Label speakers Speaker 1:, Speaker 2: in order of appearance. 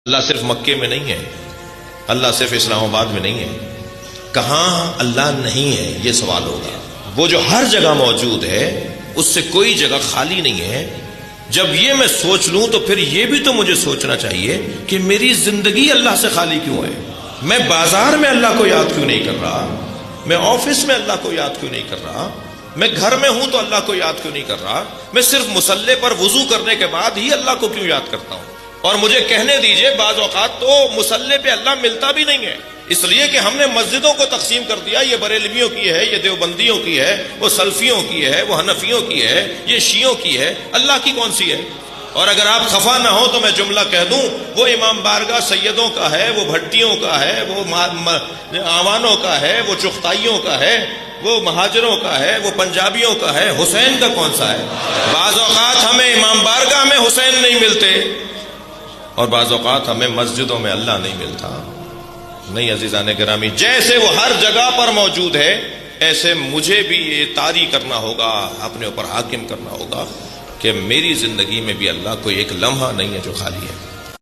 Speaker 1: اللہ صرف مکے میں نہیں ہے، اللہ صرف اسلام آباد میں نہیں ہے، کہاں اللہ نہیں ہے یہ سوال ہوگا۔ وہ جو ہر جگہ موجود ہے اس سے کوئی جگہ خالی نہیں ہے۔ جب یہ میں سوچ لوں تو پھر یہ بھی تو مجھے سوچنا چاہیے کہ میری زندگی اللہ سے خالی کیوں ہے؟ میں بازار میں اللہ کو یاد کیوں نہیں کر رہا؟ میں آفس میں اللہ کو یاد کیوں نہیں کر رہا؟ میں گھر میں ہوں تو اللہ کو یاد کیوں نہیں کر رہا؟ میں صرف مصلی پر وضو کرنے کے بعد ہی اللہ کو کیوں یاد کرتا ہوں؟ اور مجھے کہنے دیجئے بعض اوقات تو مصلی پہ اللہ ملتا بھی نہیں ہے، اس لیے کہ ہم نے مسجدوں کو تقسیم کر دیا، یہ بریلویوں کی ہے، یہ دیوبندیوں کی ہے، وہ سلفیوں کی ہے، وہ حنفیوں کی ہے، یہ شیعوں کی ہے، اللہ کی کون سی ہے؟ اور اگر آپ خفا نہ ہو تو میں جملہ کہہ دوں، وہ امام بارگاہ سیدوں کا ہے، وہ بھٹیوں کا ہے، وہ آوانوں کا ہے، وہ چغتائیوں کا ہے، وہ مہاجروں کا ہے، وہ پنجابیوں کا ہے، حسین کا کون سا ہے؟ بعض اوقات ہمیں امام بارگاہ میں حسین نہیں ملتے اور بعض اوقات ہمیں مسجدوں میں اللہ نہیں ملتا۔ نہیں عزیزان گرامی، جیسے وہ ہر جگہ پر موجود ہے ایسے مجھے بھی یہ طاری کرنا ہوگا، اپنے اوپر حاکم کرنا ہوگا کہ میری زندگی میں بھی اللہ کوئی ایک لمحہ نہیں ہے جو خالی ہے۔